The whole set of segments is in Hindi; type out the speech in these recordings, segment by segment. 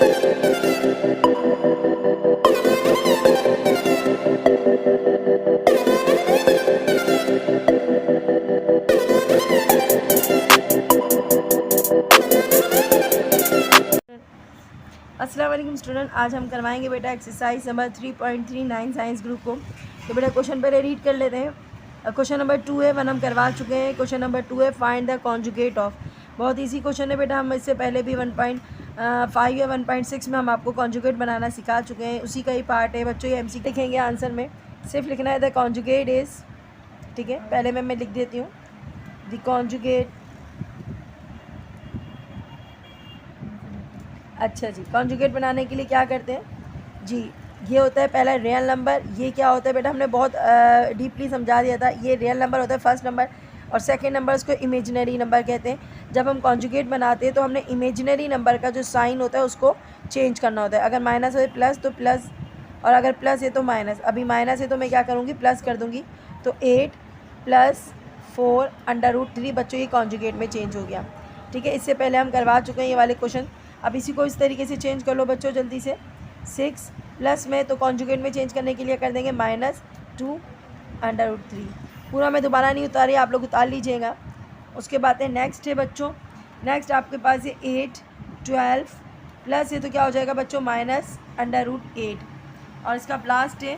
अस्सलाम वालेकुम स्टूडेंट, आज हम करवाएंगे बेटा एक्सरसाइज नंबर 3.39 साइंस ग्रुप को। तो बेटा क्वेश्चन पहले रीड कर लेते हैं। क्वेश्चन नंबर 2 है, 1 हम करवा चुके हैं। क्वेश्चन नंबर 2 है फाइंड द कॉन्जुगेट ऑफ। बहुत इजी क्वेश्चन है बेटा, हम इससे पहले भी 1.5 या 1.6 में हम आपको कॉन्जुगेट बनाना सिखा चुके हैं, उसी का ही पार्ट है बच्चों। ये एमसी लिखेंगे आंसर में, सिर्फ लिखना है द कॉन्जुगेट इज़, ठीक है। पहले मैं लिख देती हूँ द कॉन्जुगेट। अच्छा जी, कॉन्जुगेट बनाने के लिए क्या करते हैं जी, ये होता है पहला रियल नंबर। ये क्या होता है बेटा, हमने बहुत डीपली समझा दिया था। ये रियल नंबर होता है फर्स्ट नंबर, और सेकंड नंबर उसको इमेजिनरी नंबर कहते हैं। जब हम कॉन्जुगेट बनाते हैं तो हमने इमेजिनरी नंबर का जो साइन होता है उसको चेंज करना होता है। अगर माइनस है प्लस तो प्लस, और अगर प्लस है तो माइनस। अभी माइनस है तो मैं क्या करूँगी, प्लस कर दूँगी। तो 8 + 4 √3 बच्चों ये कॉन्जुगेट में चेंज हो गया, ठीक है। इससे पहले हम करवा चुके हैं ये वाले क्वेश्चन। अब इसी को इस तरीके से चेंज कर लो बच्चों जल्दी से। 6 प्लस में तो कॉन्जुगेट में चेंज करने के लिए कर देंगे -2 √3। पूरा मैं दोबारा नहीं उतारी, आप लोग उतार लीजिएगा। उसके बाद है नेक्स्ट है बच्चों, नेक्स्ट आपके पास है 8 12 प्लस है तो क्या हो जाएगा बच्चों -√8, और इसका लास्ट है।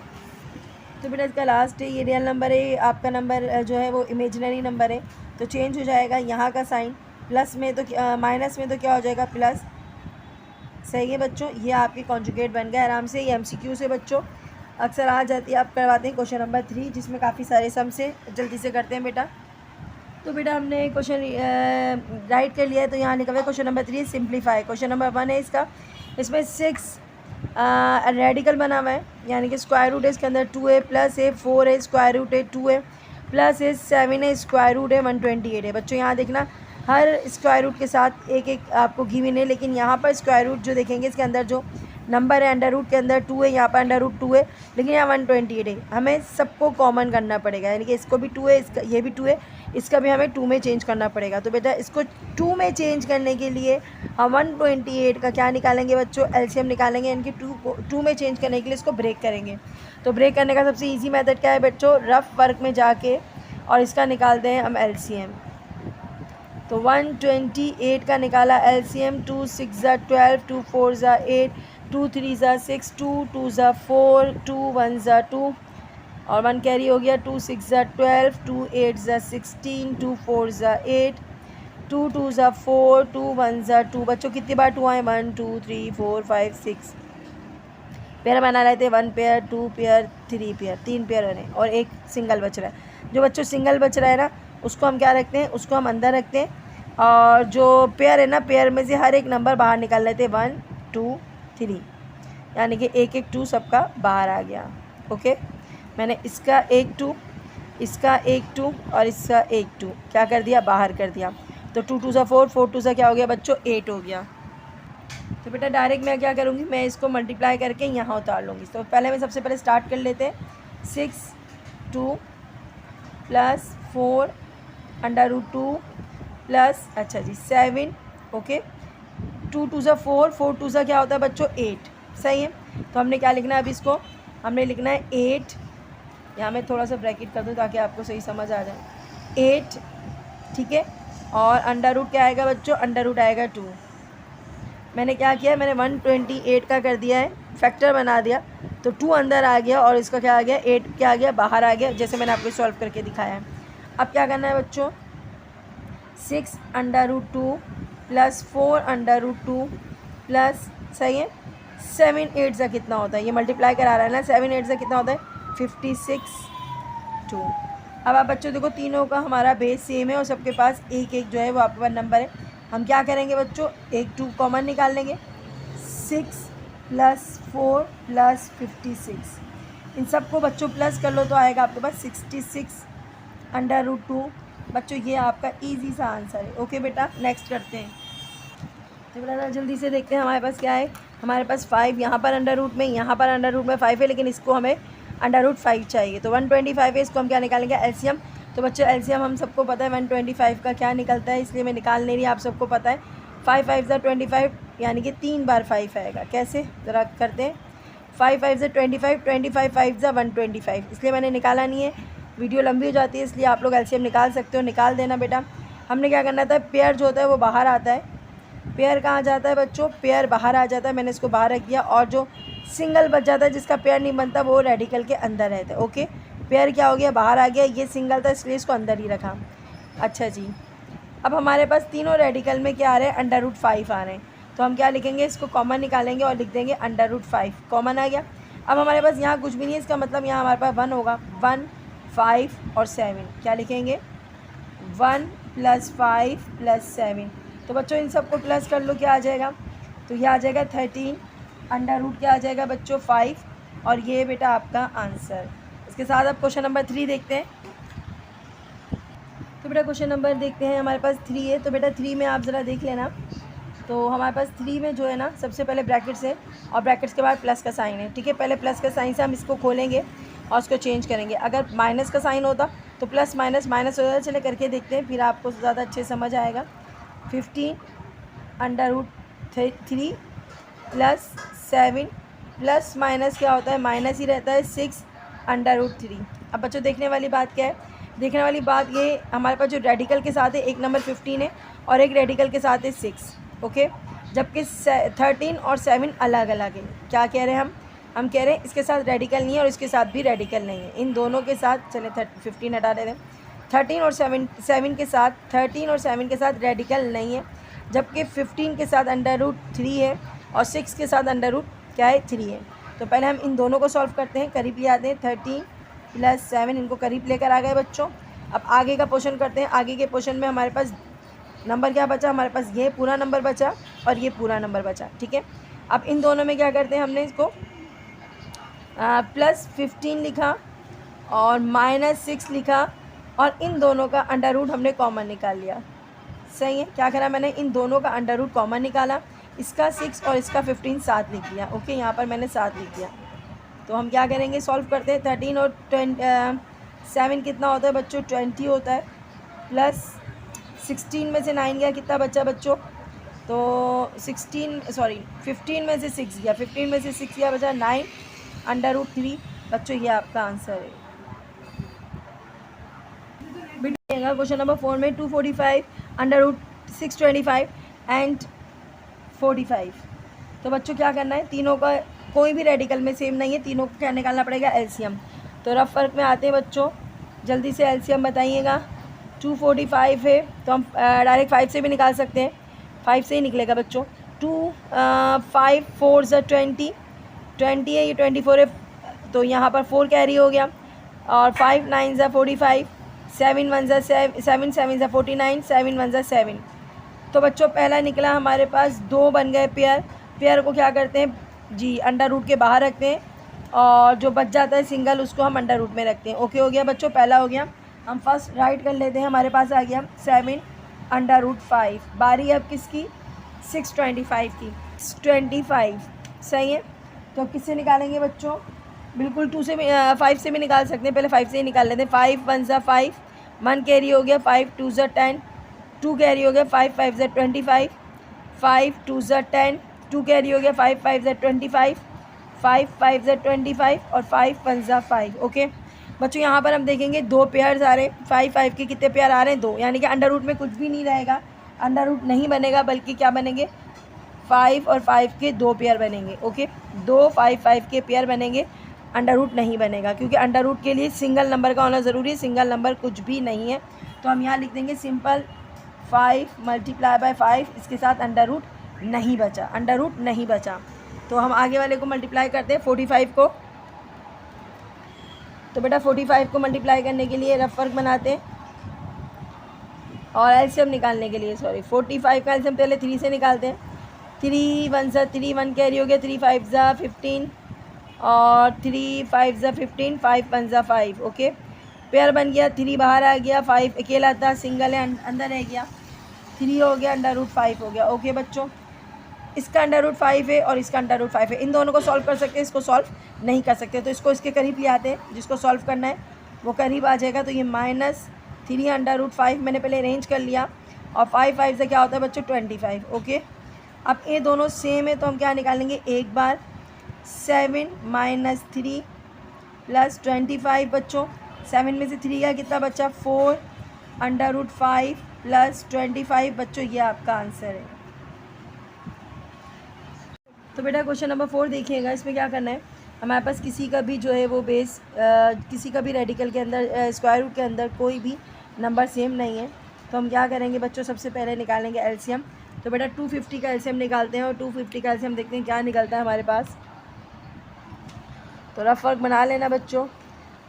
तो बेटा इसका लास्ट है, ये रियल नंबर है, आपका नंबर जो है वो इमेजिनरी नंबर है, तो चेंज हो जाएगा यहाँ का साइन। प्लस में तो माइनस में तो क्या हो जाएगा प्लस। सही है बच्चों, ये आपके कॉन्जुगेट बन गए आराम से। ये एमसीक्यू से बच्चों अक्सर आ जाती है। आप करवाते हैं क्वेश्चन नंबर 3, जिसमें काफ़ी सारे सम से जल्दी से करते हैं बेटा। तो बेटा हमने क्वेश्चन राइट कर लिया है, तो यहाँ लिखा हुआ है question number 3 simplify. Question number 1 है इसका, इसमें 6 रेडिकल बना हुआ है, यानी कि स्क्वायर रूट है इसके अंदर 2 है, प्लस है 4 है, स्क्वायर रूट है 2 है, प्लस है 7 है, स्क्वायर रूट है 128 है। बच्चों यहाँ देखना हर स्क्वायर रूट के साथ एक एक आपको गिवन है, लेकिन यहाँ पर स्क्वायर रूट जो देखेंगे इसके अंदर जो नंबर है अंडर रूट के अंदर 2 है, यहाँ पर अंडर रूट 2 है, लेकिन यहाँ 128 है। हमें सबको कॉमन करना पड़ेगा, यानी कि इसको भी 2 है, इसका ये भी 2 है, इसका भी हमें 2 में चेंज करना पड़ेगा। तो बेटा इसको 2 में चेंज करने के लिए हम 128 का क्या निकालेंगे बच्चों, एलसीएम निकालेंगे। इनकी 2 में चेंज करने के लिए इसको ब्रेक करेंगे। तो ब्रेक करने का सबसे ईजी मेथड क्या है बच्चों, रफ वर्क में जाके और इसका निकालते हैं हम एलसीएम। तो 128 का निकाला एलसीएम, 2 6 = 12, 2 4 = 8, 2 3 = 6, 2 2 = 4, 2 1 = 2, और 1 कैरी हो गया। 2 6 = 12, 2 8 = 16, 2 4 = 8, 2 2 = 4, 2 1 = 2। बच्चों कितनी बार 2 आए, 1 2 3 4 5 6 पेयर बना रहे थे, 1 पेयर 2 पेयर 3 पेयर, 3 पेयर बने और एक सिंगल बच रहा है। जो बच्चों सिंगल बच रहा है ना, उसको हम क्या रखते हैं, उसको हम अंदर रखते हैं, और जो पेयर है ना, पेयर में से हर एक नंबर बाहर निकाल लेते हैं, 1 2 3, यानी कि एक एक 2 सबका बाहर आ गया। ओके, मैंने इसका एक 2, इसका एक 2 और इसका एक 2 क्या कर दिया, बाहर कर दिया। तो 2 2 = 4, 4 2 = क्या हो गया बच्चों, 8 हो गया। तो बेटा डायरेक्ट मैं क्या करूँगी, मैं इसको मल्टीप्लाई करके यहाँ उतार लूँगी। तो पहले मैं सबसे पहले स्टार्ट कर लेते हैं। 6 2 + 4 √2 प्लस, अच्छा जी 7, ओके, 2 2 = 4, 4 2 = क्या होता है बच्चों 8। सही है, तो हमने क्या लिखना है, अभी इसको हमने लिखना है 8, यहाँ मैं थोड़ा सा ब्रैकेट कर दूँ ताकि आपको सही समझ आ जाए। 8, ठीक है, और अंडर रूट क्या आएगा बच्चों, अंडर रूट आएगा 2। मैंने क्या किया, मैंने 128 का कर दिया है, फैक्टर बना दिया, तो 2 अंदर आ गया और इसका क्या आ गया, 8 क्या आ गया, बाहर आ गया, जैसे मैंने आपको सॉल्व करके दिखाया है। अब क्या करना है बच्चों, 6 √2 + 4 √2 प्लस, सही है, 7 8 से कितना होता है, ये मल्टीप्लाई करा रहा है ना, 7 8 से कितना होता है 56 2। अब आप बच्चों देखो तीनों का हमारा बेस सेम है और सबके पास एक एक जो है वो आपके पास नंबर है। हम क्या करेंगे बच्चों, एक 2 कॉमन निकाल लेंगे। 6 + 4 + 56, इन सबको बच्चों प्लस कर लो तो आएगा आपके पास 66 √2। बच्चों ये आपका इजी सा आंसर है। ओके बेटा, नेक्स्ट करते हैं। तो बेटा जल्दी से देखते हैं हमारे पास क्या है। हमारे पास 5 यहाँ पर अंडर रूट में, यहाँ पर अंडर रूट में 5 है, लेकिन इसको हमें अंडर रूट 5 चाहिए। तो 125 है, इसको हम क्या निकालेंगे, एलसीएम। तो बच्चों एलसीएम हम सबको पता है 125 का क्या निकलता है, इसलिए मैं निकाल नहीं रही, आप सबको पता है। 5 5 = 25, यानी कि 3 बार 5 आएगा। कैसे, ज़रा करते हैं। 5 5 से 25, 25 5 से 125, इसलिए मैंने निकाला नहीं है, वीडियो लंबी हो जाती है, इसलिए आप लोग एलसीएम निकाल सकते हो, निकाल देना बेटा। हमने क्या करना था, पेयर जो होता है वो बाहर आता है। पेयर कहाँ जाता है बच्चों, पेयर बाहर आ जाता है, मैंने इसको बाहर रख दिया। और जो सिंगल बच जाता है जिसका पेयर नहीं बनता वो रेडिकल के अंदर रहता है। ओके, पेयर क्या हो गया, बाहर आ गया, ये सिंगल था इसलिए इसको अंदर ही रखा। अच्छा जी, अब हमारे पास तीनों रेडिकल में क्या आ रहे हैं, √5 आ रहे हैं, तो हम क्या लिखेंगे, इसको कॉमन निकालेंगे और लिख देंगे √5, कॉमन आ गया। अब हमारे पास यहाँ कुछ भी नहीं है, इसका मतलब यहाँ हमारे पास 1 होगा। 1 5 और 7, क्या लिखेंगे, 1 + 5 + 7। तो बच्चों इन सबको प्लस कर लो, क्या आ जाएगा, तो यह आ जाएगा 13, √ क्या आ जाएगा बच्चों 5, और ये बेटा आपका आंसर। इसके साथ अब क्वेश्चन नंबर 3 देखते हैं। तो बेटा क्वेश्चन नंबर देखते हैं, हमारे पास 3 है, तो बेटा 3 में आप ज़रा देख लेना। तो हमारे पास 3 में जो है ना, सबसे पहले ब्रैकेट्स है और ब्रैकेट्स के बाद प्लस का साइन है। ठीक है, पहले प्लस का साइन से हम इसको खोलेंगे और उसको चेंज करेंगे। अगर माइनस का साइन होता तो प्लस माइनस माइनस हो जाता। चले करके देखते हैं, फिर आपको ज़्यादा अच्छे समझ आएगा। 15 √3 + 7 प्लस माइनस क्या होता है, माइनस ही रहता है, 6 √3। अब बच्चों देखने वाली बात क्या है, देखने वाली बात ये, हमारे पास जो रेडिकल के साथ है एक नंबर 15 है और एक रेडिकल के साथ है 6। ओके, जबकि 13 और 7 अलग अलग है। क्या कह रहे हैं हम कह रहे हैं इसके साथ रेडिकल नहीं है और इसके साथ भी रेडिकल नहीं है, इन दोनों के साथ, चले 15 हटा देते हैं, 13 और 7 के साथ, 13 और 7 के साथ रेडिकल नहीं है, जबकि 15 के साथ √3 है और 6 के साथ क्या है, 3 है। तो पहले हम इन दोनों को सॉल्व करते हैं, करीब ले आते हैं। 13 + 7 इनको करीब लेकर आ गए बच्चों। अब आगे का पोर्शन करते हैं। आगे के पोर्शन में हमारे पास नंबर क्या बचा, हमारे पास ये पूरा नंबर बचा और ये पूरा नंबर बचा। ठीक है, अब इन दोनों में क्या करते हैं, हमने इसको +15 लिखा और -6 लिखा और इन दोनों का √ हमने कॉमन निकाल लिया। सही है, क्या करा मैंने, इन दोनों का √ कॉमन निकाला, इसका 6 और इसका 15 साथ लिख दिया। ओके, यहाँ पर मैंने 7 लिख दिया। तो हम क्या करेंगे, सॉल्व करते हैं। 13 और 7 कितना होता है बच्चों, 20 होता है, प्लस 16 में से 9 गया, कितना बचा बच्चों, तो 15 में से 6 गया, 15 में से 6 गया, बचा 9 √3। बच्चों ये आपका आंसर है। क्वेश्चन नंबर 4 में 245 √625 एंड 45। तो बच्चों क्या करना है, तीनों का कोई भी रेडिकल में सेम नहीं है, तीनों को क्या निकालना पड़ेगा, एलसीएम। तो रफ वर्क में आते हैं बच्चों, जल्दी से एलसीएम बताइएगा। 245 है तो हम डायरेक्ट 5 से भी निकाल सकते हैं, 5 से ही निकलेगा बच्चों। 5 4 ज़ा 20 है, ये 24 है, तो यहाँ पर 4 कैरी हो गया, और 5 9 ज़ा 45, 7 1 ज़ा 7 7 7 ज़ा 49, 7 1 ज़ा 7। तो बच्चों पहला निकला हमारे पास, 2 बन गए पेयर। पेयर को क्या करते हैं जी, √ के बाहर रखते हैं और जो बच जाता है सिंगल उसको हम √ में रखते हैं। ओके हो गया बच्चों, पहला हो गया। हम फर्स्ट राइट कर लेते हैं, हमारे पास आ गया 7 √5। बारी अब किसकी, 625 की, 625। सही है, तो किससे निकालेंगे बच्चों, बिल्कुल 2 से भी 5 से भी निकाल सकते हैं, पहले 5 से ही निकाल लेते हैं। 5 1 ज़ा 5, 1 कैरी हो गया, 5 2 ज़ा 10, 2 कैरी हो गया, 5 5 ज़ा 25, 5 2 ज़ा 10, 2 कैरी हो गया, 5 5 ज़ा 25, 5 5 ज़ा 25 और 5 1 ज़ा 5। ओके बच्चों, यहाँ पर हम देखेंगे 2 पेयर्स आ रहे हैं, 5 5 के कितने पेयर आ रहे हैं, 2, यानी कि √ में कुछ भी नहीं रहेगा, √ नहीं बनेगा, बल्कि क्या बनेंगे, 5 और 5 के 2 पेयर बनेंगे। ओके, 2 5 5 के पेयर बनेंगे, √ नहीं बनेगा, क्योंकि √ के लिए सिंगल नंबर का होना ज़रूरी है, सिंगल नंबर कुछ भी नहीं है। तो हम यहाँ लिख देंगे सिंपल 5 × 5, इसके साथ √ नहीं बचा, √ नहीं बचा। तो हम आगे वाले को मल्टीप्लाई करते हैं, 45 को। तो बेटा 45 को मल्टीप्लाई करने के लिए रफ वर्क बनाते हैं और एलसीएम निकालने के लिए, 45 का एलसीएम पहले 3 से निकालते हैं। 3 1 ज़ा 3, 1 कैरी हो गया, 3 5 ज़ा 15 और 3 5 ज़ा 15, 5 1 ज़ा 5। ओके, पेयर बन गया, 3 बाहर आ गया, 5 अकेला था, सिंगल है, अंदर रह गया, 3 हो गया, √5 हो गया। ओके बच्चों, इसका √5 है और इसका √5 है, इन दोनों को सॉल्व कर सकते हैं, इसको सॉल्व नहीं कर सकते, तो इसको इसके करीब ले आते हैं, जिसको सॉल्व करना है वो करीब आ जाएगा। तो ये -3 √5 मैंने पहले अरेंज कर लिया, और 5 5 से क्या होता है बच्चों, 25। ओके, अब ये दोनों सेम है तो हम क्या निकालेंगे, एक बार 7 माइनस 3 प्लस 25 बच्चों, 7 में से 3 का कितना बच्चा 4 √5 प्लस 25 बच्चों, ये आपका आंसर है। तो बेटा क्वेश्चन नंबर 4 देखिएगा, इसमें क्या करना है, हमारे पास किसी का भी जो है वो बेस किसी का भी रेडिकल के अंदर स्क्वायर रूट के अंदर कोई भी नंबर सेम नहीं है, तो हम क्या करेंगे बच्चों, सबसे पहले निकालेंगे एलसीएम। तो बेटा 250 का एलसीएम निकालते हैं और 250 का एलसीएम देखते हैं क्या निकलता है हमारे पास। तो रफ वर्क बना लेना बच्चों।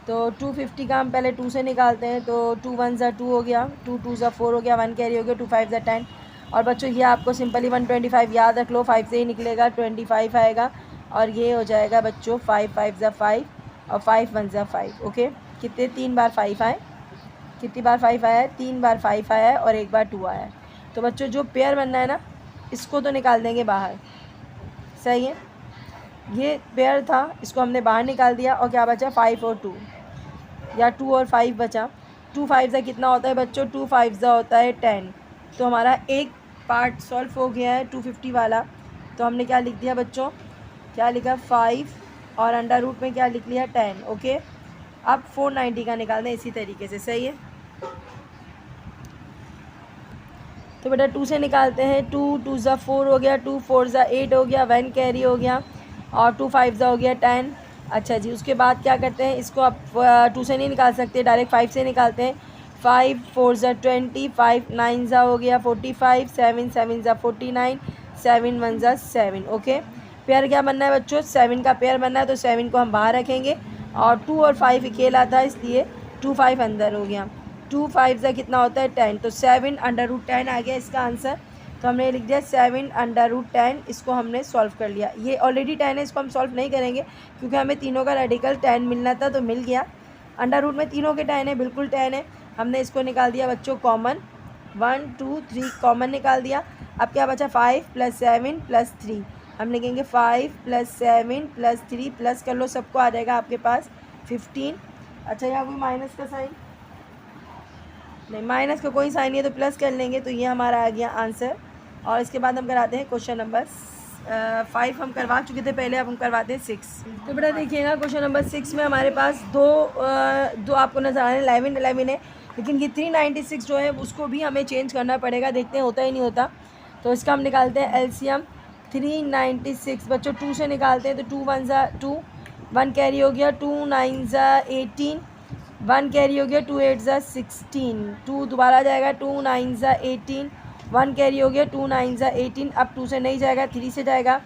तो 250 का हम पहले 2 से निकालते हैं, तो 2 1 ज़ा 2 हो गया, 2 2 ज़ा 4 हो गया, 1 कैरी हो गया, 2 5 ज़ा 10। और बच्चों ये आपको सिंपली 125 याद रख लो, 5 से ही निकलेगा, 25 आएगा और ये हो जाएगा बच्चों 5 5 ज़ा 5 और 5 1 ज़ा 5। ओके, कितने 3 बार 5 आए, कितनी बार 5 आया है, 3 बार 5 आया है और 1 बार 2 आया है। तो बच्चों जो पेयर बनना है ना, इसको तो निकाल देंगे बाहर, सही है। ये पेयर था, इसको हमने बाहर निकाल दिया और क्या बचा 5 और 2 या 2 और 5 बचा। 2 5 ज़ा कितना होता है बच्चों, 2 5 ज़ा होता है 10। तो हमारा एक पार्ट सॉल्व हो गया है 250 वाला। तो हमने क्या लिख दिया बच्चों, क्या लिखा 5 और अंडर रूट में क्या लिख लिया 10। ओके, अब 490 का निकाल दें इसी तरीके से, सही है। तो बेटा 2 से निकालते हैं, 2 2 ज़ा 4 हो गया, 2 4 ज़ा 8 हो गया, 1 कैरी हो गया और 2 5 ज़ा हो गया 10। अच्छा जी, उसके बाद क्या करते हैं, इसको आप 2 से नहीं निकाल सकते, डायरेक्ट 5 से निकालते हैं। 5 4 ज़ा 20, 5 9 ज़ा हो गया 45, 7 7 ज़ा 49, 7 1 ज़ा 7। ओके, पेयर क्या बनना है बच्चों, 7 का पेयर बनना है, तो 7 को हम बाहर रखेंगे और 2 और 5 अकेला था इसलिए 2 5 अंदर हो गया। 2 5 ज़ा कितना होता है 10, तो 7 √10 आ गया इसका आंसर। तो हमने लिख दिया 7 √10, इसको हमने सॉल्व कर लिया। ये ऑलरेडी 10 है, इसको हम सॉल्व नहीं करेंगे क्योंकि हमें तीनों का रेडिकल 10 मिलना था, तो मिल गया। अंडर रूट में तीनों के 10 है, बिल्कुल 10 है। हमने इसको निकाल दिया बच्चों कॉमन, 1 2 3 कॉमन निकाल दिया। अब क्या बचा 5 + 7 + 3, हम लिखेंगे 5 + 7 + 3 प्लस कर लो, सबको आ जाएगा आपके पास 15। अच्छा, यहाँ कोई माइनस का साइन नहीं, माइनस का कोई साइन नहीं है तो प्लस कर लेंगे, तो ये हमारा आ गया आंसर। और इसके बाद हम कराते हैं क्वेश्चन नंबर 5 हम करवा चुके थे पहले, अब हम करवाते हैं 6। तो बेटा देखिएगा क्वेश्चन नंबर 6 में हमारे पास दो आपको नजर आ रहे हैं, 11 11 है, लेकिन ये 396 जो है उसको भी हमें चेंज करना पड़ेगा, देखते हैं होता ही नहीं होता। तो इसका हम निकालते हैं एलसीएम। 396 बच्चों 2 से निकालते हैं, तो 2 1 ज़ा 2, 1 कैरी हो गया, 2 9 ज़ा 18, 1 कैरी हो गया, 2 8 ज़ा 16, 2 दोबारा जाएगा, 2 9 ज़ा 18, 1 कैरी हो गया, 2 9 ज़ा 18। अब 2 से नहीं जाएगा, 3 से जाएगा,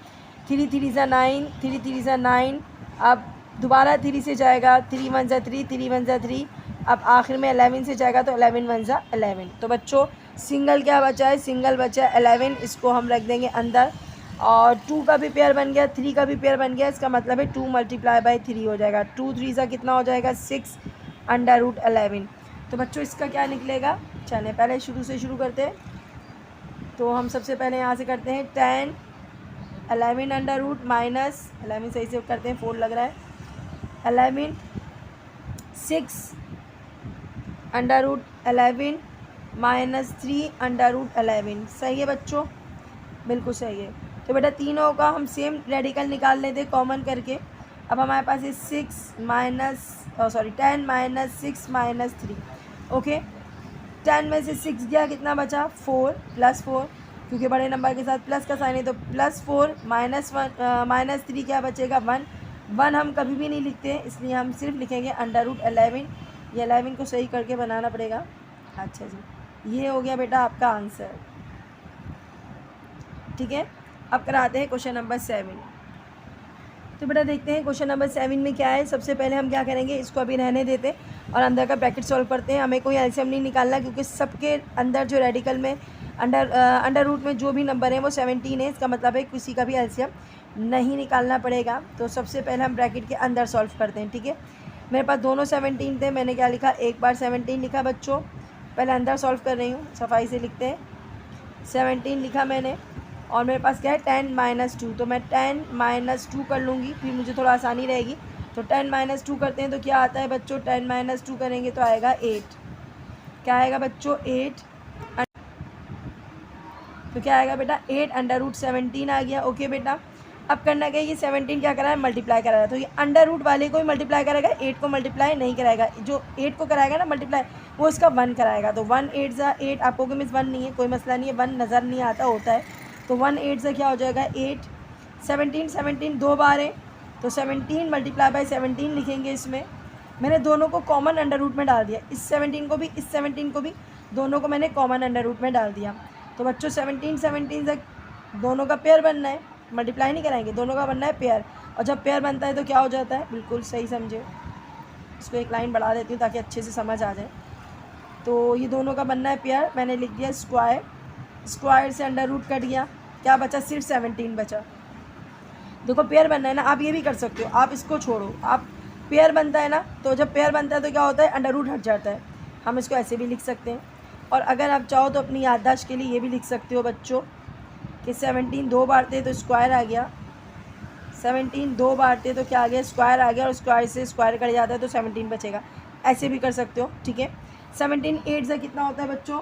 3 3 ज़ा 9, 3 3 ज़ा 9। अब दोबारा 3 से जाएगा, 3 1 ज़ा 3, 3 1 ज़ा 3। अब आखिर में 11 से जाएगा, तो 11 1 ज़ा 11। तो बच्चों सिंगल क्या बचा है, सिंगल बचा है 11, इसको हम रख देंगे अंदर। और 2 का भी पेयर बन गया, 3 का भी पेयर बन गया, इसका मतलब है 2 × 3 हो जाएगा। 2 3 ज़ा कितना हो जाएगा 6 √11। तो बच्चों इसका क्या निकलेगा, चलें पहले शुरू से शुरू करते हैं। तो हम सबसे पहले यहाँ से करते हैं 10 11 अंडर रूट माइनस 11 सही से करते हैं, 4 लग रहा है, 11 6 under root 11 minus 3 under root 11। सही है बच्चों, बिल्कुल सही है। तो बेटा तीनों का हम सेम रेडिकल निकाल लेते कॉमन करके। अब हमारे पास है 10 माइनस 6 माइनस 3। ओके, 10 में से 6 गया, कितना बचा 4 + 4, क्योंकि बड़े नंबर के साथ प्लस का साइन है, तो +4 माइनस 3 क्या बचेगा 1। 1 हम कभी भी नहीं लिखते, इसलिए हम सिर्फ लिखेंगे अंडर रूट 11। ये 11 को सही करके बनाना पड़ेगा। अच्छा जी, ये हो गया बेटा आपका आंसर, ठीक है। अब कराते हैं क्वेश्चन नंबर 7। तो बेटा देखते हैं क्वेश्चन नंबर 7 में क्या है। सबसे पहले हम क्या करेंगे, इसको अभी रहने देते हैं और अंदर का ब्रैकेट सॉल्व करते हैं। हमें कोई एलसीएम नहीं निकालना, क्योंकि सबके अंदर जो रेडिकल में अंडर रूट में जो भी नंबर है वो 17 है, इसका मतलब है किसी का भी एलसीएम नहीं निकालना पड़ेगा। तो सबसे पहले हम ब्रैकेट के अंदर सॉल्व करते हैं, ठीक है। मेरे पास दोनों 17 थे, मैंने क्या लिखा, एक बार 17 लिखा बच्चों। पहले अंदर सॉल्व कर रही हूँ, सफाई से लिखते हैं। 17 लिखा मैंने, और मेरे पास क्या है 10 - 2, तो मैं 10 - 2 कर लूँगी, फिर मुझे थोड़ा आसानी रहेगी। तो 10 - 2 करते हैं तो क्या आता है बच्चों, 10 - 2 करेंगे तो आएगा 8। क्या आएगा बच्चों 8 तो क्या आएगा बेटा 8√17 आ गया। ओके बेटा, अब करना क्या, ये 17 क्या करा है, मल्टीप्लाई करा है, तो ये अंडर रूट वाले को ही मल्टीप्लाई कराएगा, 8 को मल्टीप्लाई नहीं कराएगा। जो 8 को कराएगा ना मल्टीप्लाई, वो इसका 1 कराएगा। तो 1 8 ज़ा 8, आपको कि मिस 1 नहीं है, कोई मसला नहीं है, 1 नज़र नहीं आता, होता है। तो 1 8 से क्या हो जाएगा 8, 17 2 बार है, तो 17 मल्टीप्लाई बाई 17 लिखेंगे। इसमें मैंने दोनों को कॉमन अंडर रूट में डाल दिया, इस 17 को भी, इस 17 को भी, दोनों को मैंने कॉमन अंडर रूट में डाल दिया। तो बच्चों 17 से दोनों का पेयर बनना है, मल्टीप्लाई नहीं कराएंगे, दोनों का बनना है पेयर। और जब पेयर बनता है तो क्या हो जाता है, बिल्कुल सही समझे। इसको एक लाइन बढ़ा देती हूँ ताकि अच्छे से समझ आ जाए। तो ये दोनों का बनना है पेयर, मैंने लिख दिया स्क्वायर, स्क्वायर से अंडर रूट कट गया, क्या बचा, सिर्फ 17 बचा। देखो पेयर बनना है ना, आप ये भी कर सकते हो, आप इसको छोड़ो, आप पेयर बनता है ना, तो जब पेयर बनता है तो क्या होता है, अंडर रूट हट जाता है। हम इसको ऐसे भी लिख सकते हैं, और अगर आप चाहो तो अपनी याददाश्त के लिए ये भी लिख सकते हो बच्चों कि 17 2 बार थे तो स्क्वायर आ गया, 17 2 बार थे तो क्या आ गया, स्क्वायर आ गया, और स्क्वायर से स्क्वायर कट जाता है तो 17 बचेगा। ऐसे भी कर सकते हो, ठीक है। 17 8 से कितना होता है बच्चों,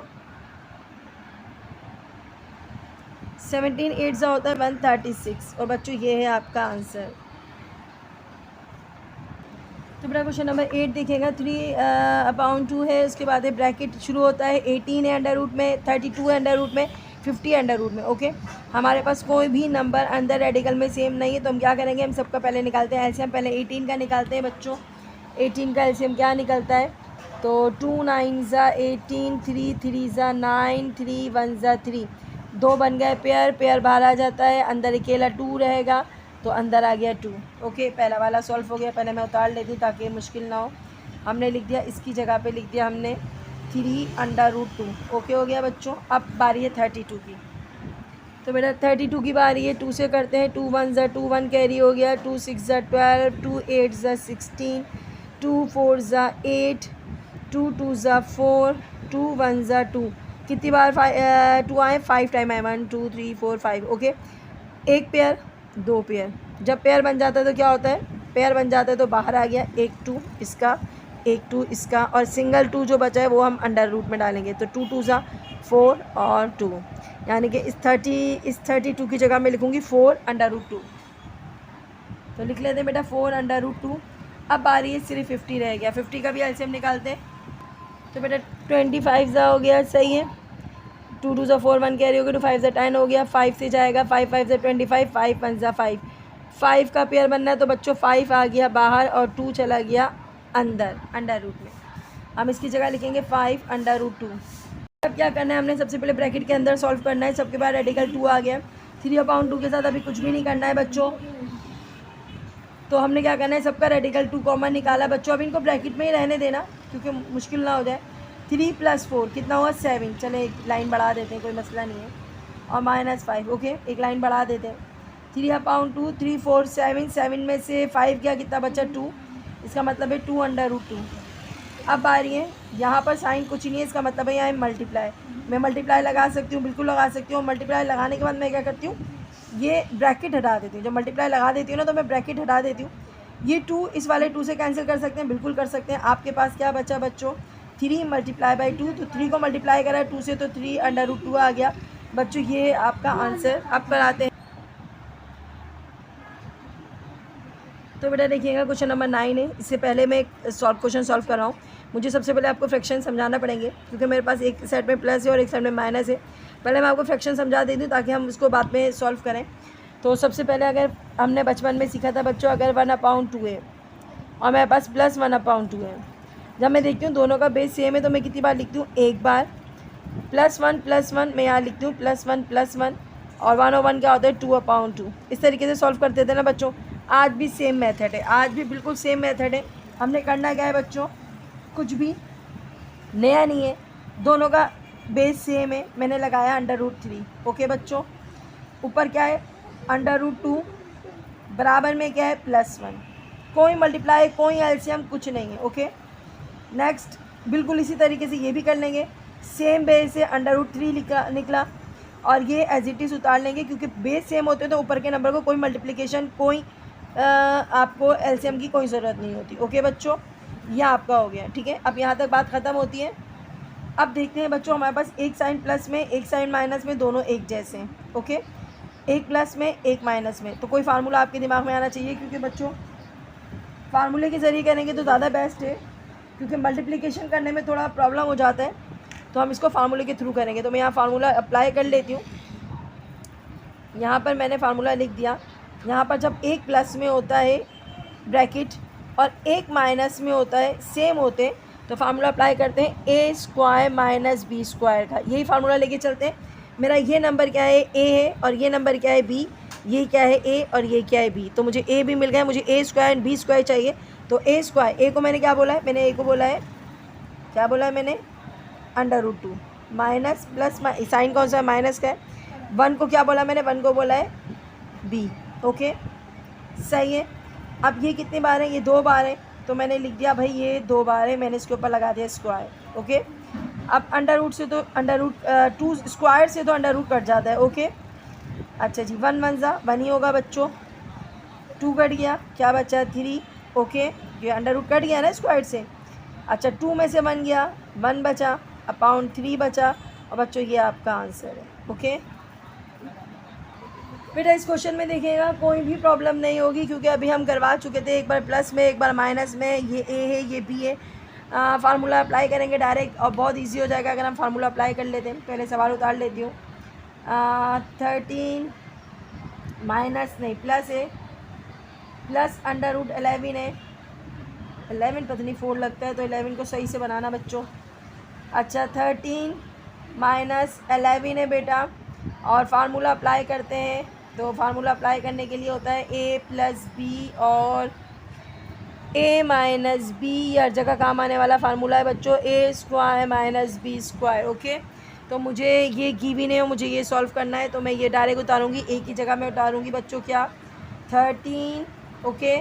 17 8 से होता है 136, और बच्चों ये है आपका आंसर। तो बेटा क्वेश्चन नंबर 8 देखेगा, 3/2 है, उसके बाद है ब्रैकेट शुरू होता है, 18 है अंडर रूट में, 32 है अंडर रूट में, 50 अंडर रूट में। ओके, हमारे पास कोई भी नंबर अंदर रेडिकल में सेम नहीं है, तो हम क्या करेंगे, हम सबका पहले निकालते हैं एलसीएम। पहले 18 का निकालते हैं बच्चों, 18 का एलसीएम क्या निकलता है, तो 2 9 ज़ा 18, 3 3 ज़ा 9, 3 1 ज़ा 3, 2 बन गए पेयर, पेयर बाहर आ जाता है, अंदर अकेला 2 रहेगा, तो अंदर आ गया 2। ओके, पहला वाला सॉल्व हो गया। पहले मैं उतार लेती हूँ ताकि मुश्किल ना हो। हमने लिख दिया, इसकी जगह पे लिख दिया हमने 3√2। ओके हो गया बच्चों। अब बारी है 32 की, तो बेटा 32 की बारी है, 2 से करते हैं। 2 1 ज़ा 2 1 कैरी हो गया, 2 6 ज़ा 12, 2 8 ज़ा 16, 2 4 ज़ा 8, 2 2 ज़ा 4, 2 1 ज़ा 2। कितनी बार 2 आए, 5 टाइम आए, 1 2 3 4 5। ओके, एक पेयर, दो पेयर, जब पेयर बन जाता है तो क्या होता है, पेयर बन जाता है तो बाहर आ गया, एक 2 इसका, एक 2 इसका, और सिंगल 2 जो बचा है वो हम अंडर रूट में डालेंगे। तो 2 2 ज़ा 4 और 2, यानी कि इस 32 की जगह मैं लिखूँगी 4 अंडर रूट 2। तो लिख लेते हैं बेटा 4 अंडर रूट 2। अब बारी है सिर्फ 50 रह गया, 50 का भी एलसीएम निकालते हैं। तो बेटा 25 ज़ा हो गया, सही है, 2 2 ज़ा 4 1 कैरी हो गया, 2 5 ज़ा 10 हो गया, 5 से जाएगा, 5 5 ज़ा 25, 5 1 ज़ा 5, 5 का पेयर बनना है, तो बच्चों 5 आ गया बाहर और 2 चला गया अंदर, अंडर रूट में। हम इसकी जगह लिखेंगे 5 अंडर रूट 2। अब क्या करना है, हमने सबसे पहले ब्रैकेट के अंदर सॉल्व करना है। सबके बाद रेडिकल 2 आ गया, 3/2 के साथ अभी कुछ भी नहीं करना है बच्चों। तो हमने क्या करना है, सबका रेडिकल 2 कॉमन निकाला बच्चों। अब इनको ब्रैकेट में ही रहने देना क्योंकि मुश्किल ना हो जाए। 3 + 4 कितना हुआ, 7। चले एक लाइन बढ़ा देते हैं, कोई मसला नहीं है, और -5। ओके, एक लाइन बढ़ा देते हैं। 3/2, 3 4 7, 7 में से 5 गया, कितना बचा, 2, इसका मतलब है 2 अंडर रूट 2। अब आ रही है, यहाँ पर साइन कुछ नहीं है, इसका मतलब है यहाँ है मल्टीप्लाई। मैं मल्टीप्लाई लगा सकती हूँ, बिल्कुल लगा सकती हूँ। मल्टीप्लाई लगाने के बाद मैं क्या करती हूँ, ये ब्रैकेट हटा देती हूँ। जब मल्टीप्लाई लगा देती हूँ ना तो मैं ब्रैकेट हटा देती हूँ। ये 2 इस वाले 2 से कैंसिल कर सकते हैं, बिल्कुल कर सकते हैं। आपके पास क्या बचा बच्चों, 3 × 2, तो 3 को मल्टीप्लाई करा 2 से, तो 3 अंडर रूट 2 आ गया बच्चों। ये आपका आंसर। अब कराते हैं। तो बेटा देखिएगा क्वेश्चन नंबर 9 है। इससे पहले मैं एक क्वेश्चन सॉल्व कर रहा हूँ। मुझे सबसे पहले आपको फ्रैक्शन समझाना पड़ेंगे क्योंकि मेरे पास एक साइड में प्लस है और एक साइड में माइनस है। पहले मैं आपको फ्रैक्शन समझा देती हूँ ताकि हम उसको बाद में सॉल्व करें। तो सबसे पहले अगर हमने बचपन में सीखा था बच्चों, अगर 1/2 है और मेरे पास +1/2 है, जब मैं देखती हूँ दोनों का बेस सेम है तो मैं कितनी बार लिखती हूँ, एक बार। +1 मैं यहाँ लिखती हूँ +1 और 1/1 क्या होता है, 2/2। इस तरीके से सॉल्व करते थे ना बच्चों। आज भी सेम मेथड है, आज भी बिल्कुल सेम मेथड है। हमने करना क्या है बच्चों, कुछ भी नया नहीं है, दोनों का बेस सेम है। मैंने लगाया √3। ओके बच्चों, ऊपर क्या है √2, बराबर में क्या है +1। कोई मल्टीप्लाई, कोई एलसीएम, कुछ नहीं है। ओके, नेक्स्ट बिल्कुल इसी तरीके से ये भी कर लेंगे। सेम बेस से √3 निकला और ये एज इट इज़ उतार लेंगे क्योंकि बेस सेम होते हैं तो ऊपर के नंबर को कोई मल्टीप्लिकेशन, कोई आपको एलसीएम की कोई ज़रूरत नहीं होती। ओके बच्चों, यह आपका हो गया, ठीक है। अब यहाँ तक बात ख़त्म होती है। अब देखते हैं बच्चों, हमारे पास एक साइन प्लस में एक साइन माइनस में दोनों एक जैसे हैं, ओके। एक प्लस में एक माइनस में, तो कोई फार्मूला आपके दिमाग में आना चाहिए, क्योंकि बच्चों फार्मूले के ज़रिए करेंगे तो ज़्यादा बेस्ट है, क्योंकि मल्टीप्लिकेशन करने में थोड़ा प्रॉब्लम हो जाता है, तो हम इसको फार्मूले के थ्रू करेंगे। तो मैं यहाँ फार्मूला अप्लाई कर लेती हूँ। यहाँ पर मैंने फार्मूला लिख दिया। यहाँ पर जब एक प्लस में होता है ब्रैकेट और एक माइनस में होता है, सेम होते हैं, तो फार्मूला अप्लाई करते हैं ए स्क्वायर माइनस बी स्क्वायर का। यही फार्मूला लेके चलते हैं। मेरा ये नंबर क्या है, ए है, और ये नंबर क्या है, बी। ये क्या है, ए, और ये क्या है, बी। तो मुझे ए भी मिल गया, मुझे ए स्क्वायर एंड बी स्क्वायर चाहिए। तो ए स्क्वायर, ए को मैंने क्या बोला है, मैंने ए को बोला है, क्या बोला है मैंने, √2 माइनस प्लस, साइन कौन सा है, माइनस का है। 1 को क्या बोला मैंने, 1 को बोला है बी, ओके, सही है। अब ये कितनी बार है, ये 2 बार है, तो मैंने लिख दिया भाई ये 2 बार है, मैंने इसके ऊपर लगा दिया स्क्वायर, ओके। अब √2 से तो √2 स्क्वायर से तो √2 कट जाता है, ओके। अच्छा जी, 1 1 ज़ा 1 ही होगा बच्चों, 2 कट गया, क्या बचा 3, ओके। ये √2 कट गया ना स्क्वायर से। अच्छा 2 में से 1 गया, 1 बचा, अपॉन 3 बचा, और बच्चों ये आपका आंसर है, ओके। बेटा इस क्वेश्चन में देखिएगा कोई भी प्रॉब्लम नहीं होगी, क्योंकि अभी हम करवा चुके थे, एक बार प्लस में एक बार माइनस में। ये ए है, ये बी है। फार्मूला अप्लाई करेंगे डायरेक्ट, और बहुत इजी हो जाएगा अगर हम फार्मूला अप्लाई कर लेते हैं। पहले सवाल उतार लेती हूँ। 13 माइनस नहीं प्लस है, प्लस √11 है। 11 पता नहीं 4 लगता है, तो 11 को सही से बनाना बच्चों। अच्छा 13 माइनस 11 है बेटा, और फार्मूला अप्लाई करते हैं। तो फार्मूला अप्लाई करने के लिए होता है ए प्लस बी और ए माइनस बी, हर जगह काम आने वाला फार्मूला है बच्चों, A square minus B square, okay. तो मुझे ये गिवन है और मुझे ये सॉल्व करना है, तो मैं ये डायरेक्ट उतारूँगी, ए की जगह में उतारूँगी बच्चों क्या 13, ओके।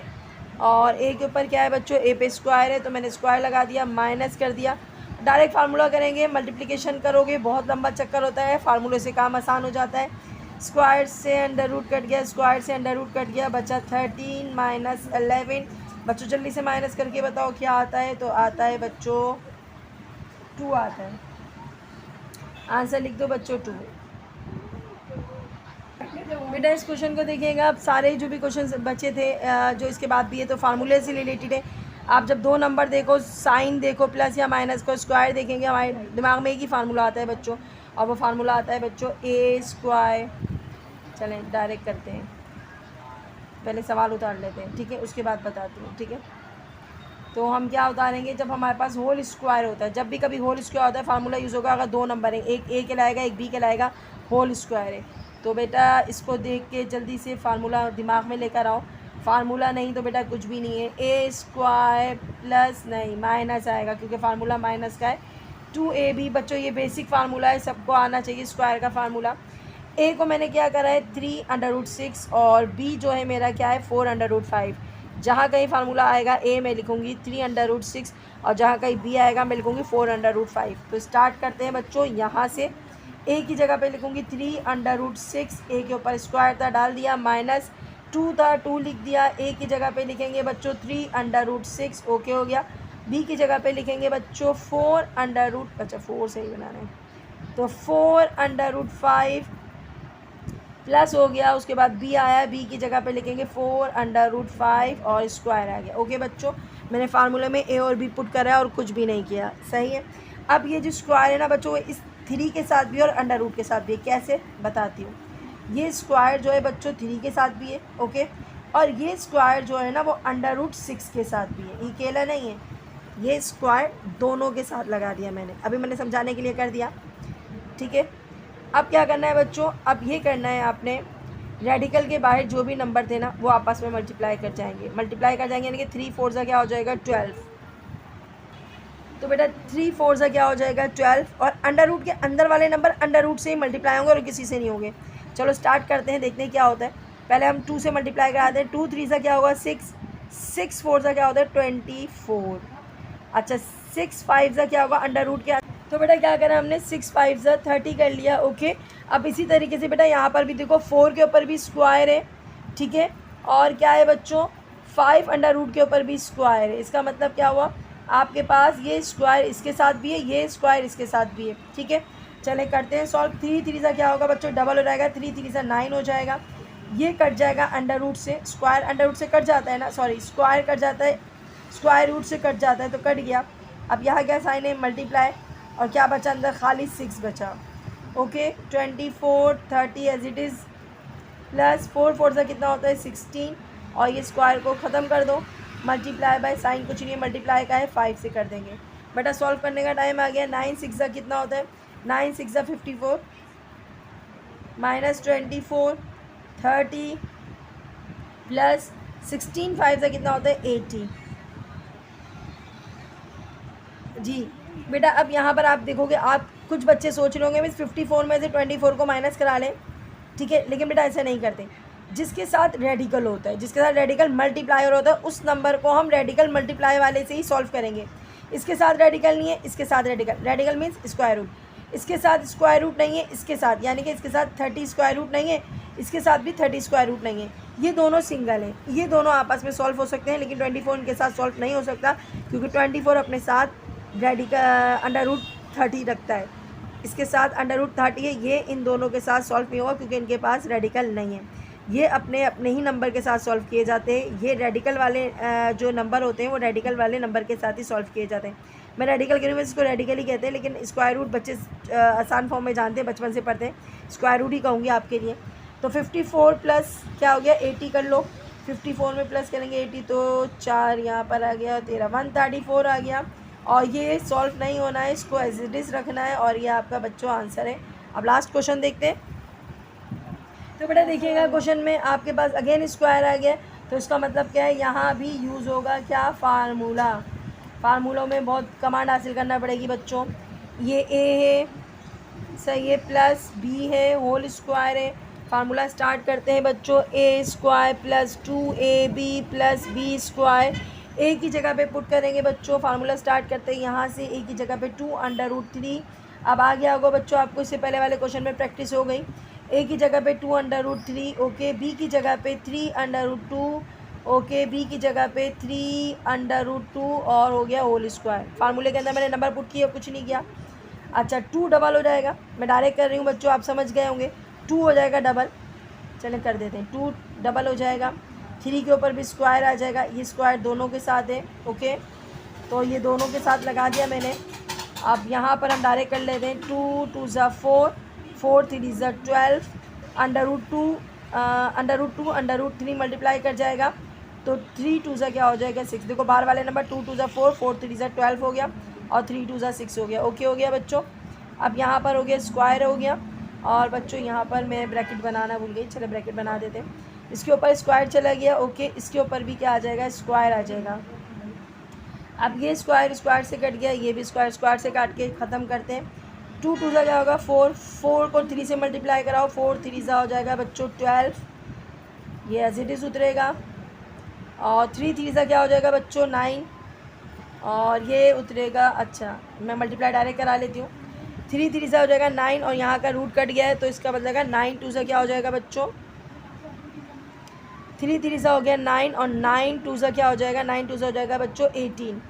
और ए के ऊपर क्या है बच्चों, ए पे स्क्वायर है, तो मैंने स्क्वायर लगा दिया, माइनस कर दिया। डायरेक्ट फार्मूला करेंगे, मल्टीप्लिकेशन करोगे बहुत लंबा चक्कर होता है, फार्मूले से काम आसान हो जाता है। स्क्वायर से √2 कट गया, स्क्वायर से √2 कट गया, बचा 13 माइनस 11। बच्चों जल्दी से माइनस करके बताओ क्या आता है। तो आता है बच्चों 2 आता है। आंसर लिख दो बच्चों 2। बेटा इस क्वेश्चन को देखिएगा, अब सारे जो भी क्वेश्चन बचे थे जो इसके बाद भी है, तो फार्मूले से रिलेटेड है। आप जब 2 नंबर देखो, साइन देखो, प्लस या माइनस को स्क्वायर देखेंगे, हमारे दिमाग में एक ही फार्मूला आता है बच्चों, और वो फार्मूला आता है बच्चों ए स्क्वायर। चलें डायरेक्ट करते हैं, पहले सवाल उतार लेते हैं, ठीक है, उसके बाद बताती हूँ, ठीक है। तो हम क्या उतारेंगे, जब हमारे पास होल स्क्वायर होता है, जब भी कभी होल स्क्वायर होता है फार्मूला यूज़ होगा अगर 2 नंबर है, एक ए के लाएगा एक बी के लाएगा, होल स्क्वायर है। तो बेटा इसको देख के जल्दी से फार्मूला दिमाग में लेकर आओ। फार्मूला नहीं तो बेटा कुछ भी नहीं है, ए स्क्वायर प्लस नहीं माइनस आएगा, क्योंकि फार्मूला माइनस का है। 2ab बच्चों ये बेसिक फार्मूला है, सबको आना चाहिए स्क्वायर का फार्मूला। ए को मैंने क्या करा है 3√6, और बी जो है मेरा क्या है 4√5। जहाँ कहीं फार्मूला आएगा ए मैं लिखूँगी 3√6, और जहाँ कहीं बी आएगा मैं लिखूँगी 4√5। तो स्टार्ट करते हैं बच्चों, यहाँ से ए की जगह पे लिखूँगी 3√6, ए के ऊपर स्क्वायर था डाल दिया, माइनस 2 था 2 लिख दिया। ए की जगह पे लिखेंगे बच्चों 3√6, ओके हो गया। बी की जगह पे लिखेंगे बच्चों 4 अच्छा 4 सही बनाना है, तो 4√5 प्लस हो गया। उसके बाद बी आया, बी की जगह पे लिखेंगे 4√5 और स्क्वायर आ गया, ओके बच्चों। मैंने फार्मूले में ए और बी पुट करा है और कुछ भी नहीं किया, सही है। अब ये जो स्क्वायर है ना बच्चों, इस 3 के साथ भी और √ के साथ भी है, कैसे बताती हूँ। ये स्क्वायर जो है बच्चों 3 के साथ भी है, ओके, और ये स्क्वायर जो है ना वो √6 के साथ भी है, ये अकेला नहीं है, ये स्क्वायर दोनों के साथ लगा दिया मैंने, अभी मैंने समझाने के लिए कर दिया, ठीक है। अब क्या करना है बच्चों, अब ये करना है आपने, रेडिकल के बाहर जो भी नंबर थे ना वो आपस में मल्टीप्लाई कर जाएंगे, यानी कि 3 4 सा क्या हो जाएगा 12। तो बेटा 3 4 सा क्या हो जाएगा 12, और √ के अंदर वाले नंबर √ से ही मल्टीप्लाई होंगे और किसी से नहीं होंगे। चलो स्टार्ट करते हैं, देखते हैं क्या होता है। पहले हम 2 से मल्टीप्लाई कराते हैं, 2 3 सा क्या होगा 6, 6 4 सा क्या होता है 24। अच्छा 6 5 सा क्या होगा √ के, तो बेटा क्या करा हमने 6 5 सा 30 कर लिया, ओके। अब इसी तरीके से बेटा यहाँ पर भी देखो 4 के ऊपर भी स्क्वायर है, ठीक है, और क्या है बच्चों 5 √ के ऊपर भी स्क्वायर है। इसका मतलब क्या हुआ आपके पास ये स्क्वायर इसके साथ भी है, ये स्क्वायर इसके साथ भी है, ठीक है। चले करते हैं सॉल्व। 3 3 सा क्या होगा बच्चों, डबल हो जाएगा, 3 3 सा 9 हो जाएगा। ये कट जाएगा अंडर रूट से, स्क्वायर अंडर रूट से कट जाता है ना, सॉरी स्क्वायर कट जाता है, स्क्वायर रूट से कट जाता है तो कट गया। अब यहाँ क्या साइन है, मल्टीप्लाई, और क्या बचा अंदर, खाली 6 बचा। Okay 24 30 as it is, plus 4 4 से कितना होता है 16, और ये स्क्वायर को ख़त्म कर दो, मल्टीप्लाई बाय साइन कुछ नहीं है, मल्टीप्लाई का है 5 से कर देंगे। बेटा सॉल्व करने का टाइम आ गया। 9 6 सा कितना होता है, 9 6 सा 54, माइनस 24 30 प्लस 16 5 से कितना होता है 80। जी बेटा अब यहाँ पर आप देखोगे, आप कुछ बच्चे सोच रहे होंगे मिस 54 में से 24 को माइनस करा लें, ठीक है, लेकिन बेटा ऐसे नहीं करते। जिसके साथ रेडिकल होता है, जिसके साथ रेडिकल मल्टीप्लायर होता है, उस नंबर को हम रेडिकल मल्टीप्लाई वाले से ही सॉल्व करेंगे। इसके साथ रेडिकल नहीं है, इसके साथ radical, radical means square root, इसके साथ स्क्वायर रूट नहीं है, इसके साथ यानी कि इसके साथ 30 स्क्वायर रूट नहीं है, इसके साथ भी 30 स्क्वायर रूट नहीं है, ये दोनों सिंगल है, ये दोनों आपस में सॉल्व हो सकते हैं, लेकिन 24 इनके साथ सॉल्व नहीं हो सकता, क्योंकि 24 अपने साथ रेडिकल अंडर रूट 30 रखता है, इसके साथ अंडर रूट 30 है, ये इन दोनों के साथ सॉल्व नहीं होगा क्योंकि इनके पास रेडिकल नहीं है। ये अपने अपने ही नंबर के साथ सॉल्व किए जाते हैं। ये रेडिकल वाले जो नंबर होते हैं वो रेडिकल वाले नंबर के साथ ही सॉल्व किए जाते हैं। मैं रेडिकल करूँ, इसको रेडिकल ही कहते हैं, लेकिन स्क्वायर रूट बच्चे आसान फॉर्म में जानते हैं, बचपन से पढ़ते हैं, स्क्वायर रूट ही कहूँगी आपके लिए। तो 54 प्लस क्या हो गया 80 कर लो, 54 में प्लस करेंगे 80 तो 4 यहाँ पर आ गया, 13 134 आ गया। और ये सॉल्व नहीं होना है, इसको एज इट इज़ रखना है, और ये आपका बच्चों आंसर है। अब लास्ट क्वेश्चन देखते हैं। तो बेटा देखिएगा क्वेश्चन में आपके पास अगेन स्क्वायर आ गया, तो इसका मतलब क्या है, यहाँ भी यूज़ होगा क्या, फार्मूला। फार्मूलों में बहुत कमांड हासिल करना पड़ेगी बच्चों। ये ए है, सही है, प्लस बी है, होल स्क्वायर है। फार्मूला स्टार्ट करते हैं बच्चों, A square plus 2ab plus B square. A की जगह पे पुट करेंगे बच्चों, फार्मूला स्टार्ट करते हैं यहाँ से, ए की जगह पे 2 अंडर रूट 3। अब आ गया होगा बच्चों, आपको इससे पहले वाले क्वेश्चन में प्रैक्टिस हो गई। ए की जगह पे 2 अंडर रूट 3, ओके, बी की जगह पे 3 अंडर रूट 2, ओके, बी की जगह पे 3 अंडर रूट 2, और हो गया होल स्क्वायर। फार्मूले के अंदर मैंने नंबर पुट किया, कुछ नहीं किया। अच्छा 2 डबल हो जाएगा, मैं डायरेक्ट कर रही हूँ बच्चों, आप समझ गए होंगे, 2 हो जाएगा डबल, चलें कर देते हैं, 2 डबल हो जाएगा। 3 के ऊपर भी स्क्वायर आ जाएगा, ये स्क्वायर दोनों के साथ है, ओके, तो ये दोनों के साथ लगा दिया मैंने। अब यहाँ पर हम डायरेक्ट कर लेते हैं, 2 2 ज़ा 4, 4 3 ज़ा 12, under root 2 under root 3 multiply कर जाएगा, तो 3 2 ज़ा क्या हो जाएगा 6। देखो बाहर वाले नंबर 2 2 ज़ा 4, 4 3 ज़ा 12 हो गया, और 3 2 ज़ा 6 हो गया, ओके हो गया बच्चों। अब यहाँ पर हो गया स्क्वायर हो गया, और बच्चों यहाँ पर मैं ब्रैकेट बनाना भूल गई, चलो ब्रैकेट बना देते हैं। इसके ऊपर स्क्वायर चला गया, ओके, इसके ऊपर भी क्या आ जाएगा, स्क्वायर आ जाएगा। अब ये स्क्वायर स्क्वायर से कट गया, ये भी स्क्वायर स्क्वायर से काट के ख़त्म करते हैं। 2 2 ज़ा क्या होगा 4, 4 को 3 से मल्टीप्लाई कराओ, 4 3 ज़ा हो जाएगा बच्चों 12, ये एज इट इज़ उतरेगा। और 3 3 ज़ा क्या हो जाएगा बच्चों 9, और ये उतरेगा, अच्छा मैं मल्टीप्लाई डायरेक्ट करा लेती हूँ, 3 3 ज़ा हो जाएगा 9, और यहाँ का रूट कट गया है, तो इसका मतलब 9 2 ज़ा क्या हो जाएगा बच्चों, 3 3 ज़ा हो गया 9, और 9 2 ज़ा क्या हो जाएगा, 9 2 ज़ा हो जाएगा बच्चों 18।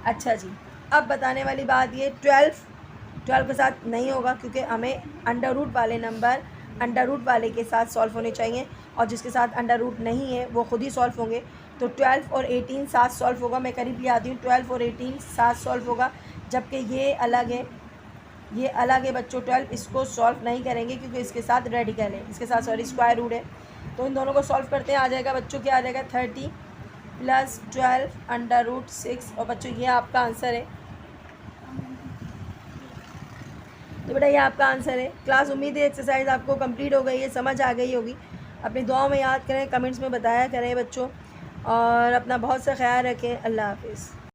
अच्छा जी, अब बताने वाली बात ये 12 के साथ नहीं होगा, क्योंकि हमें अंडर रूट वाले नंबर अंडर रूट वाले के साथ सॉल्व होने चाहिए, और जिसके साथ अंडर रूट नहीं है वो खुद ही सॉल्व होंगे। तो 12 और 18 साथ सॉल्व होगा, मैं करीब ले आती हूँ, 12 और 18 साथ सॉल्व होगा, जबकि ये अलग है, ये अलग है बच्चों। 12 इसको सॉल्व नहीं करेंगे क्योंकि इसके साथ रेडिकल है, इसके साथ सॉरी स्क्वायर रूट है, तो इन दोनों को सॉल्व करते हैं। आ जाएगा बच्चों क्या आ जाएगा 30 प्लस 12 अंडर रूट 6, और बच्चों ये आपका आंसर है। तो बेटा ये आपका आंसर है। क्लास उम्मीद है एक्सरसाइज आपको कंप्लीट हो गई है, समझ आ गई होगी। अपनी दुआओं में याद करें, कमेंट्स में बताया करें बच्चों, और अपना बहुत सा ख्याल रखें। अल्लाह हाफिज़।